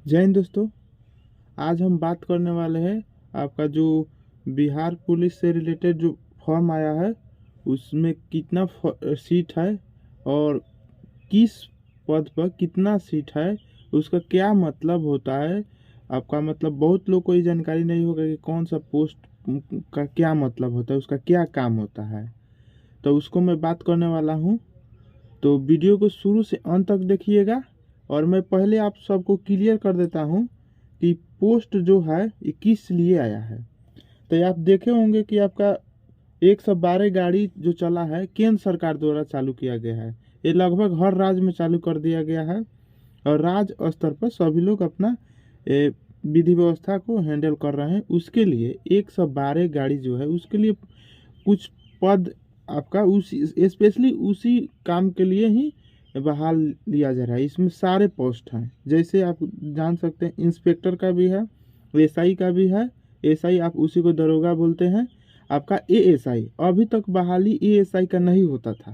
जय हिंद दोस्तों। आज हम बात करने वाले हैं आपका जो बिहार पुलिस से रिलेटेड जो फॉर्म आया है उसमें कितना सीट है और किस पद पर कितना सीट है, उसका क्या मतलब होता है। आपका मतलब बहुत लोग को ये जानकारी नहीं होगा कि कौन सा पोस्ट का क्या मतलब होता है, उसका क्या काम होता है। तो उसको मैं बात करने वाला हूँ। तो वीडियो को शुरू से अंत तक देखिएगा। और मैं पहले आप सबको क्लियर कर देता हूँ कि पोस्ट जो है ये किस लिए आया है। तो आप देखे होंगे कि आपका 112 गाड़ी जो चला है केंद्र सरकार द्वारा चालू किया गया है। ये लगभग हर राज्य में चालू कर दिया गया है और राज्य स्तर पर सभी लोग अपना विधि व्यवस्था को हैंडल कर रहे हैं। उसके लिए 112 गाड़ी जो है उसके लिए कुछ पद आपका उसी स्पेशली उसी काम के लिए ही बहाल लिया जा रहा है। इसमें सारे पोस्ट हैं, जैसे आप जान सकते हैं इंस्पेक्टर का भी है, एसआई का भी है। एसआई आप उसी को दरोगा बोलते हैं। आपका एएसआई अभी तक बहाली एएसआई का नहीं होता था,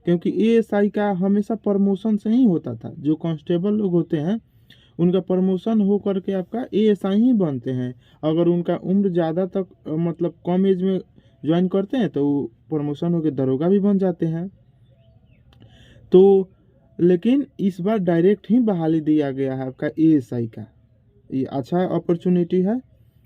क्योंकि एएसआई का हमेशा प्रमोशन से ही होता था। जो कांस्टेबल लोग होते हैं उनका प्रमोशन हो करके आपका एएसआई ही बनते हैं। अगर उनका उम्र ज़्यादा तक मतलब कम एज में ज्वाइन करते हैं तो वो प्रमोशन होकर दरोगा भी बन जाते हैं। तो लेकिन इस बार डायरेक्ट ही बहाली दिया गया है आपका एएसआई का। ये अच्छा अपॉर्चुनिटी है।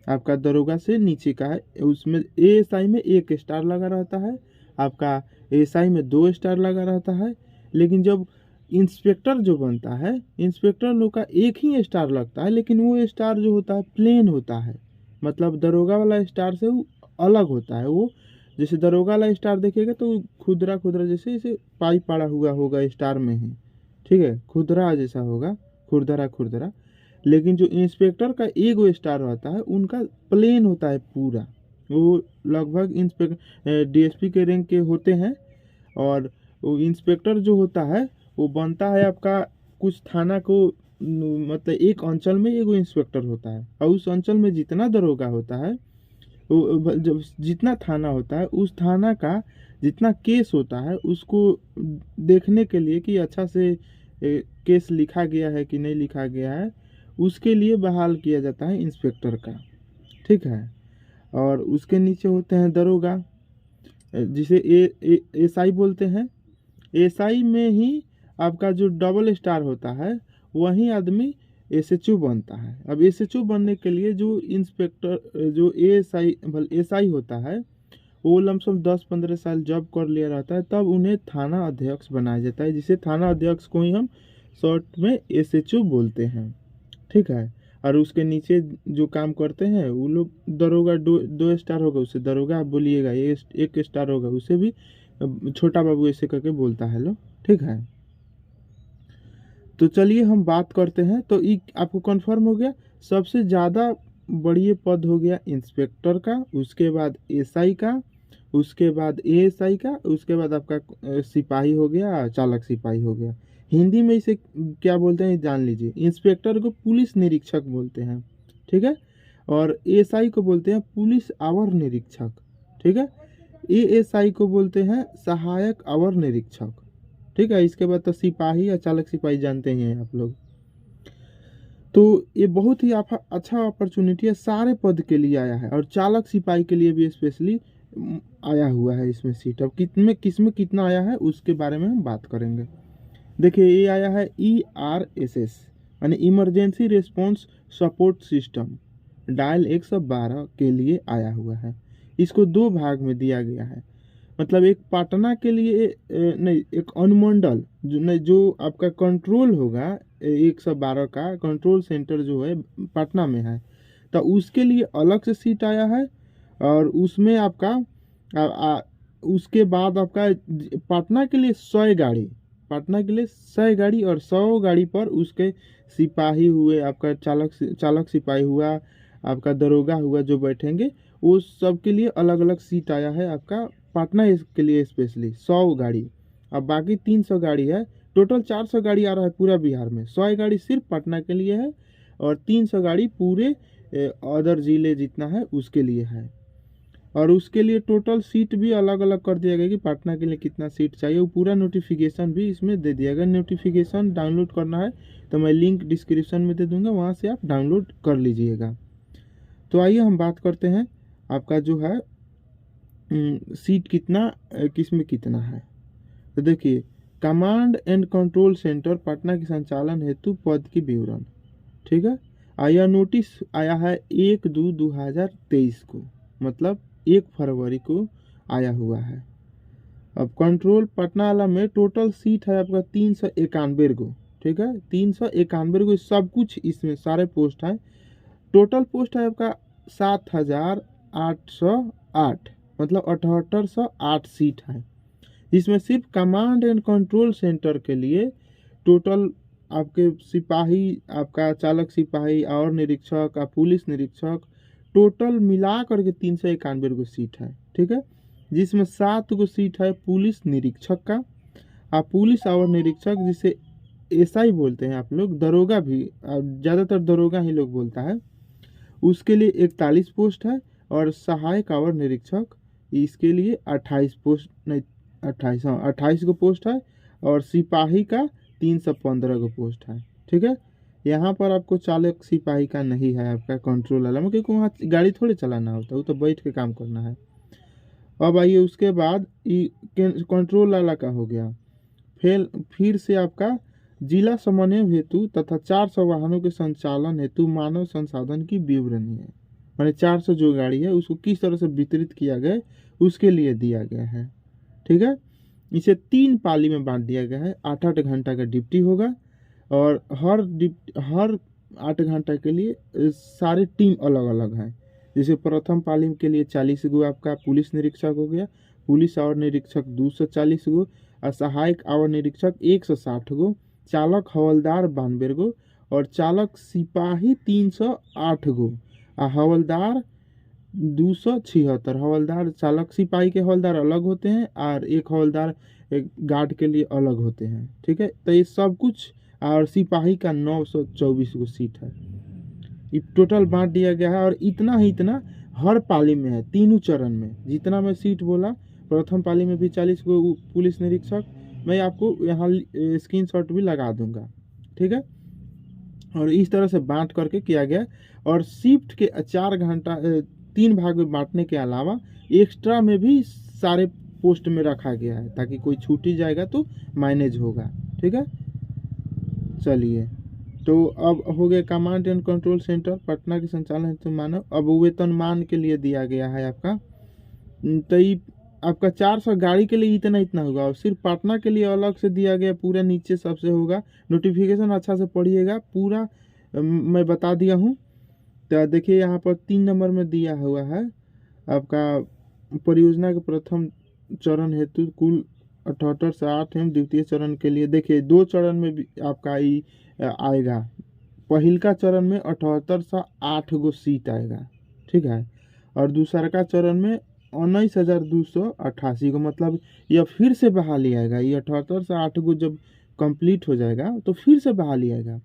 आपका दरोगा से नीचे का है, उसमें एएसआई में 1 स्टार लगा रहता है, आपका एएसआई में 2 स्टार लगा रहता है। लेकिन जब इंस्पेक्टर जो बनता है, इंस्पेक्टर लोग का 1 ही स्टार लगता है, लेकिन वो स्टार जो होता है प्लेन होता है। मतलब दरोगा वाला स्टार से वो अलग होता है। वो जैसे दरोगा वाला स्टार देखिएगा तो खुदरा खुदरा जैसे इसे पाई पड़ा हुआ होगा स्टार में ही, ठीक है, खुदरा जैसा होगा, खुरदरा खुरदरा। लेकिन जो इंस्पेक्टर का 1 स्टार रहता है उनका प्लेन होता है पूरा। वो लगभग डीएसपी के रैंक के होते हैं। और वो इंस्पेक्टर जो होता है वो बनता है आपका कुछ थाना को मतलब एक अंचल में एगो इंस्पेक्टर होता है और उस अंचल में जितना दरोगा होता है जब जितना थाना होता है उस थाना का जितना केस होता है उसको देखने के लिए कि अच्छा से केस लिखा गया है कि नहीं लिखा गया है, उसके लिए बहाल किया जाता है इंस्पेक्टर का। ठीक है। और उसके नीचे होते हैं दरोगा, जिसे एसआई बोलते हैं। एसआई में ही आपका जो डबल 1 स्टार होता है वही आदमी एसएचओ बनता है। अब एसएचओ बनने के लिए जो इंस्पेक्टर जो एसआई होता है वो लमसम 10-15 साल जॉब कर लिया रहता है, तब उन्हें थाना अध्यक्ष बनाया जाता है, जिसे थाना अध्यक्ष को ही हम शॉर्ट में एसएचओ बोलते हैं। ठीक है। और उसके नीचे जो काम करते हैं वो लोग दरोगा 2 स्टार होगा उसे दरोगा आप बोलिएगा, ये 1 स्टार होगा उसे भी छोटा बाबू ऐसे करके बोलता है लोग। ठीक है। तो चलिए हम बात करते हैं। तो ये आपको कंफर्म हो गया, सबसे ज़्यादा बड़ी पद हो गया इंस्पेक्टर का, उसके बाद एसआई का, उसके बाद एएसआई का, उसके बाद आपका सिपाही हो गया, चालक सिपाही हो गया। हिंदी में इसे क्या बोलते हैं जान लीजिए। इंस्पेक्टर को पुलिस निरीक्षक बोलते हैं, ठीक है। और एएसआई को बोलते हैं पुलिस अवर निरीक्षक, ठीक है। एएसआई को बोलते हैं सहायक अवर निरीक्षक, ठीक है। इसके बाद तो सिपाही या चालक सिपाही जानते ही हैं आप लोग। तो ये बहुत ही अच्छा अपॉर्चुनिटी है, सारे पद के लिए आया है और चालक सिपाही के लिए भी स्पेशली आया हुआ है इसमें सीट। अब किसमें कितना आया है उसके बारे में हम बात करेंगे। देखिए ये आया है ERSS यानी emergency response support system, dial 112 के लिए आया हुआ है। इसको 2 भाग में दिया गया है। मतलब एक पटना के लिए नहीं, एक अनुमंडल जो नहीं जो आपका कंट्रोल होगा 112 का कंट्रोल सेंटर जो है पटना में है, तो उसके लिए अलग से सीट आया है। और उसमें आपका उसके बाद आपका पटना के लिए 100 गाड़ी, पटना के लिए 100 गाड़ी और 100 गाड़ी पर उसके सिपाही हुए, आपका चालक सिपाही हुआ, आपका दरोगा हुआ जो बैठेंगे, वो सब के लिए अलग अलग सीट आया है आपका पटना के लिए स्पेशली 100 गाड़ी। अब बाकी 300 गाड़ी है, टोटल 400 गाड़ी आ रहा है पूरा बिहार में। 100 गाड़ी सिर्फ पटना के लिए है और 300 गाड़ी पूरे अदर जिले जितना है उसके लिए है। और उसके लिए टोटल सीट भी अलग अलग कर दिया गया कि पटना के लिए कितना सीट चाहिए, वो पूरा नोटिफिकेशन भी इसमें दे दिया गया। नोटिफिकेशन डाउनलोड करना है तो मैं लिंक डिस्क्रिप्शन में दे दूंगा, वहाँ से आप डाउनलोड कर लीजिएगा। तो आइए हम बात करते हैं आपका जो है सीट कितना किस में कितना है। तो देखिए, command and control centre Patna के संचालन हेतु पद की विवरण, ठीक है। आया नोटिस आया है 1/2/2023 को, मतलब 1 फरवरी को आया हुआ है। अब कंट्रोल पटना वाला में टोटल सीट है आपका 391 गो, ठीक है, 391 गो, सब कुछ इसमें सारे पोस्ट हैं। टोटल पोस्ट है आपका 7808, मतलब 7808 सीट है। इसमें सिर्फ कमांड एंड कंट्रोल सेंटर के लिए टोटल आपके सिपाही, आपका चालक सिपाही और निरीक्षक, पुलिस निरीक्षक, टोटल मिला करके 391 गो सीट है, ठीक है। जिसमें 7 गो सीट है पुलिस निरीक्षक का, पुलिस और निरीक्षक जिसे एसआई बोलते हैं आप लोग, दरोगा भी ज़्यादातर दरोगा ही लोग बोलता है, उसके लिए 41 पोस्ट है। और सहायक और निरीक्षक इसके लिए 28 पोस्ट, नहीं 28 गो पोस्ट है। और सिपाही का 315 गो पोस्ट है, ठीक है। यहाँ पर आपको चालक सिपाही का नहीं है आपका कंट्रोल वाला में, क्योंकि वहाँ गाड़ी थोड़ी चलाना होता है, वो तो बैठ के काम करना है। अब आइए उसके बाद कंट्रोल वाला का हो गया। फिर से आपका जिला समन्वय हेतु तथा 400 वाहनों के संचालन हेतु मानव संसाधन की विवरणी है, माने 400 जो गाड़ी है उसको किस तरह से वितरित किया गया उसके लिए दिया गया है, ठीक है। इसे 3 पाली में बांट दिया गया है। 8-8 घंटा का ड्यूटी होगा और हर 8 घंटा के लिए सारे टीम अलग अलग है। जैसे प्रथम पाली के लिए 40 गो आपका पुलिस निरीक्षक हो गया, पुलिस और निरीक्षक 240 गो, और सहायक और निरीक्षक 160 गो, चालक हवलदार 92 गो, और चालक सिपाही 308 गो, और हवलदार 276। हवलदार, चालक सिपाही के हवलदार अलग होते हैं और एक हवलदार एक गार्ड के लिए अलग होते हैं, ठीक है। तो ये सब कुछ, और सिपाही का 924 गो सीट है। ये टोटल बांट दिया गया है। और इतना ही इतना हर पाली में है, तीनों चरण में। जितना मैं सीट बोला, प्रथम पाली में भी 40 गो पुलिस निरीक्षक, मैं आपको यहाँ स्क्रीनशॉट भी लगा दूंगा, ठीक है। और इस तरह से बांट करके किया गया। और शिफ्ट के 4 घंटा 3 भाग में बांटने के अलावा एक्स्ट्रा में भी सारे पोस्ट में रखा गया है, ताकि कोई छूट ही जाएगा तो मैनेज होगा, ठीक है। चलिए, तो अब हो गया command and control centre Patna के संचालन हेतु मानव। अब वेतनमान के लिए दिया गया है आपका, तो ये आपका 400 गाड़ी के लिए इतना होगा। और सिर्फ पटना के लिए अलग से दिया गया, पूरा नीचे सबसे होगा। नोटिफिकेशन अच्छा से पढ़िएगा, पूरा मैं बता दिया हूँ। तो देखिए यहाँ पर 3 नंबर में दिया हुआ है आपका परियोजना के प्रथम चरण हेतु कुल 7808 है। द्वितीय चरण के लिए देखिए 2 चरण में भी आपका ही आएगा। पहिल का चरण में 7808 गो सीट आएगा, ठीक है। और दूसरा का चरण में 19,288 को, मतलब यह फिर से बहाली आएगा। ये 7808 गो जब कंप्लीट हो जाएगा तो फिर से बहाली आएगा।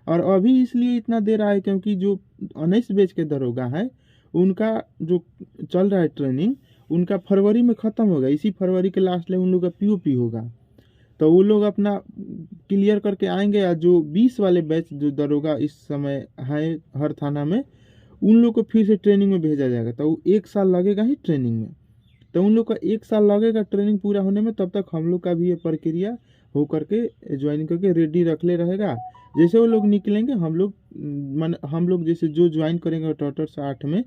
और अभी इसलिए इतना दे रहा है क्योंकि जो 19 बैच के दरोगा है उनका जो चल रहा है ट्रेनिंग, उनका फरवरी में ख़त्म होगा। इसी फरवरी के लास्ट में उन लोग का पीओपी होगा, तो वो लोग अपना क्लियर करके आएंगे। या जो 20 वाले बैच जो दरोगा इस समय है हर थाना में, उन लोग को फिर से ट्रेनिंग में भेजा जाएगा। तो वो 1 साल लगेगा ही ट्रेनिंग में, तो उन लोग का 1 साल लगेगा ट्रेनिंग पूरा होने में। तब तक हम लोग का भी ये प्रक्रिया हो करके ज्वाइन करके रेडी रख ले रहेगा। जैसे वो लोग निकलेंगे, हम लोग जैसे जो ज्वाइन करेंगे 7808 में,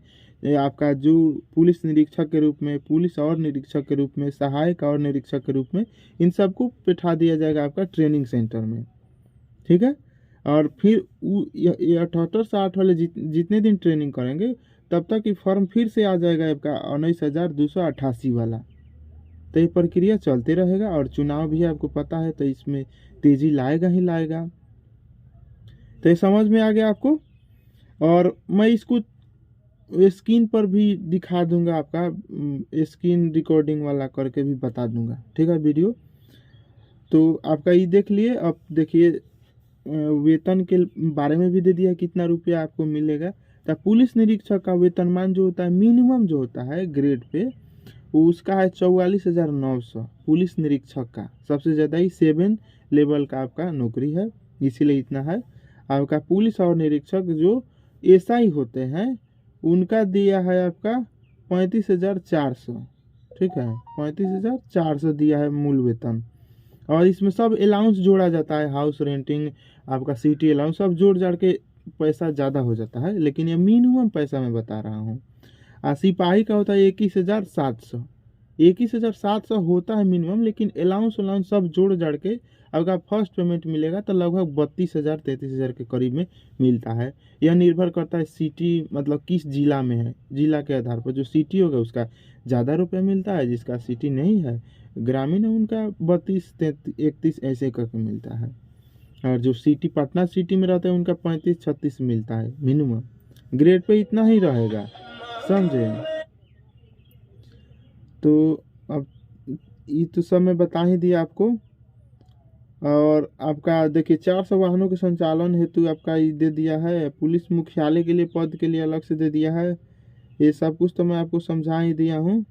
आपका जो पुलिस निरीक्षक के रूप में, पुलिस और निरीक्षक के रूप में, सहायक और निरीक्षक के रूप में, इन सबको बैठा दिया जाएगा आपका ट्रेनिंग सेंटर में, ठीक है। और फिर ये 7808 वाले जितने दिन ट्रेनिंग करेंगे तब तक ये फॉर्म फिर से आ जाएगा आपका 19,288 वाला। तो ये प्रक्रिया चलते रहेगा। और चुनाव भी आपको पता है, तो इसमें तेजी लाएगा ही लाएगा। तो ये समझ में आ गया आपको। और मैं इसको स्क्रीन पर भी दिखा दूंगा, आपका स्क्रीन रिकॉर्डिंग वाला करके भी बता दूंगा, ठीक है वीडियो। तो आपका ये देख लिए। अब देखिए वेतन के बारे में भी दे दिया कितना रुपया आपको मिलेगा। तो पुलिस निरीक्षक का वेतनमान जो होता है मिनिमम जो होता है ग्रेड पे वो उसका है 44,900। पुलिस निरीक्षक का सबसे ज़्यादा ही 7 लेवल का आपका नौकरी है, इसीलिए इतना है। आपका पुलिस और निरीक्षक जो एसआई होते हैं उनका दिया है आपका 35,400। ठीक है, 35,400 दिया है मूल वेतन। और इसमें सब अलाउंस जोड़ा जाता है, हाउस रेंटिंग, आपका सिटी अलाउंस, सब जोड़ जाड़ के पैसा ज़्यादा हो जाता है, लेकिन ये मिनिमम पैसा मैं बता रहा हूँ। सिपाही का होता है 21,700। 21,700 होता है मिनिमम, लेकिन अलाउंस अलाउंस सब जोड़ जाड़ के अगर फर्स्ट पेमेंट मिलेगा तो लगभग 32,000 33,000 के करीब में मिलता है। यह निर्भर करता है सिटी मतलब किस जिला में है, जिला के आधार पर जो सिटी होगा उसका ज़्यादा रुपये मिलता है, जिसका सिटी नहीं है ग्रामीण है उनका 32 33 31 ऐसे करके मिलता है। और जो सिटी पटना सिटी में रहता है उनका 35 36 मिलता है मिनिमम। ग्रेड पे इतना ही रहेगा, समझे। तो अब ये तो सब मैं बता ही दिया आपको। और आपका देखिए 400 वाहनों के संचालन हेतु आपका ये दे दिया है, पुलिस मुख्यालय के लिए पद के लिए अलग से दे दिया है। ये सब कुछ तो मैं आपको समझा ही दिया हूँ।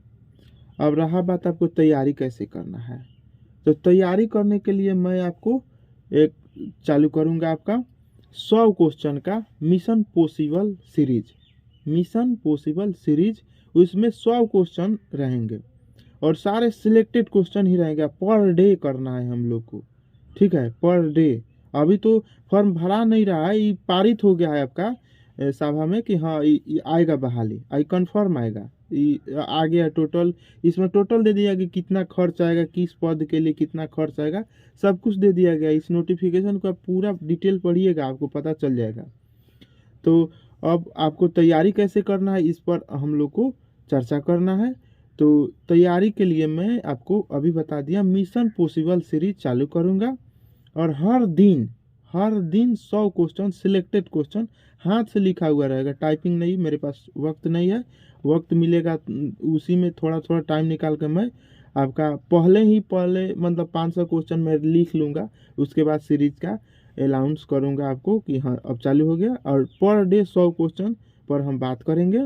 अब रहा बात आपको तैयारी कैसे करना है, तो तैयारी करने के लिए मैं आपको एक चालू करूँगा आपका 100 क्वेश्चन का mission possible series. Mission possible series उसमें 100 क्वेश्चन रहेंगे और सारे सिलेक्टेड क्वेश्चन ही रहेंगे। पर डे करना है हम लोग को, ठीक है, पर डे। अभी तो फॉर्म भरा नहीं रहा है, ये पारित हो गया है आपका सभा में कि हाँ ये आएगा बहाली, आई कन्फर्म आएगा, ये आ गया टोटल। इसमें टोटल दे दिया कि कितना खर्च आएगा, किस पद के लिए कितना खर्च आएगा, सब कुछ दे दिया गया। इस नोटिफिकेशन का पूरा डिटेल पढ़िएगा, आपको पता चल जाएगा। तो अब आपको तैयारी कैसे करना है इस पर हम लोग को चर्चा करना है। तो तैयारी के लिए मैं आपको अभी बता दिया, मिशन पॉसिबल सीरीज चालू करूँगा और हर दिन 100 क्वेश्चन सिलेक्टेड क्वेश्चन हाथ से लिखा हुआ रहेगा, टाइपिंग नहीं, मेरे पास वक्त नहीं है। वक्त मिलेगा उसी में थोड़ा थोड़ा टाइम निकाल कर मैं आपका पहले मतलब 500 क्वेश्चन मैं लिख लूँगा, उसके बाद सीरीज का अनाउंस करूँगा आपको कि हाँ अब चालू हो गया। और पर डे 100 क्वेश्चन पर हम बात करेंगे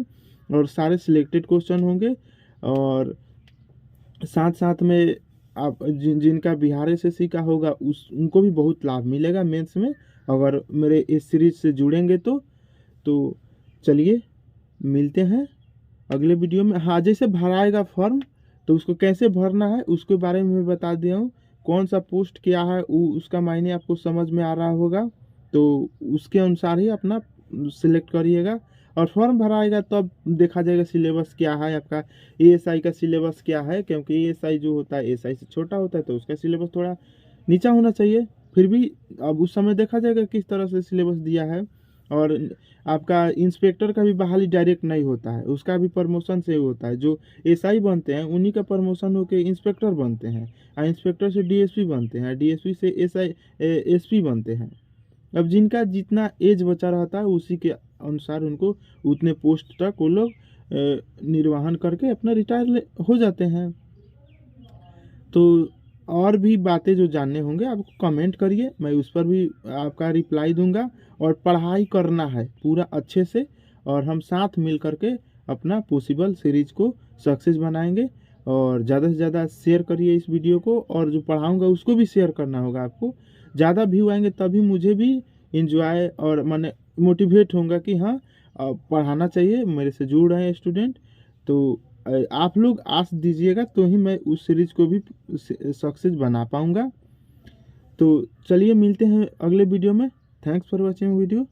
और सारे सिलेक्टेड क्वेश्चन होंगे। और साथ साथ में आप जिनका बिहार एसएससी का होगा उनको भी बहुत लाभ मिलेगा मेंस में, अगर मेरे इस सीरीज से जुड़ेंगे तो चलिए मिलते हैं अगले वीडियो में। हाँ, जैसे भराएगा फॉर्म तो उसको कैसे भरना है उसके बारे में मैं बता दिया हूँ। कौन सा पोस्ट क्या है उसका मायने आपको समझ में आ रहा होगा, तो उसके अनुसार ही अपना सिलेक्ट करिएगा। और फॉर्म भराएगा तब देखा जाएगा सिलेबस क्या है आपका, एएसआई का सिलेबस क्या है, क्योंकि एएसआई जो होता है एएसआई से छोटा होता है तो उसका सिलेबस थोड़ा नीचा होना चाहिए। फिर भी अब उस समय देखा जाएगा किस तरह से सिलेबस दिया है। और आपका इंस्पेक्टर का भी बहाली डायरेक्ट नहीं होता है, उसका भी प्रमोशन से होता है। जो एसआई बनते हैं उन्हीं का प्रमोशन होकर इंस्पेक्टर बनते हैं, और इंस्पेक्टर से डीएसपी बनते हैं, डीएसपी से एसपी बनते हैं। अब जिनका जितना एज बचा रहता है उसी के अनुसार उनको उतने पोस्ट तक वो लोग निर्वहन करके अपना रिटायर हो जाते हैं। तो और भी बातें जो जानने होंगे आप कमेंट करिए, मैं उस पर भी आपका रिप्लाई दूंगा। और पढ़ाई करना है पूरा अच्छे से, और हम साथ मिल करके अपना पॉसिबल सीरीज को सक्सेस बनाएंगे। और ज़्यादा से ज़्यादा शेयर करिए इस वीडियो को, और जो पढ़ाऊंगा उसको भी शेयर करना होगा आपको। ज़्यादा व्यू आएंगे तभी मुझे भी इंजॉय और मैंने मोटिवेट होऊंगा कि हाँ पढ़ाना चाहिए, मेरे से जुड़ रहे हैं स्टूडेंट। तो आप लोग आस दीजिएगा तो ही मैं उस सीरीज को भी सक्सेस बना पाऊंगा। तो चलिए मिलते हैं अगले वीडियो में। Thanks for watching video.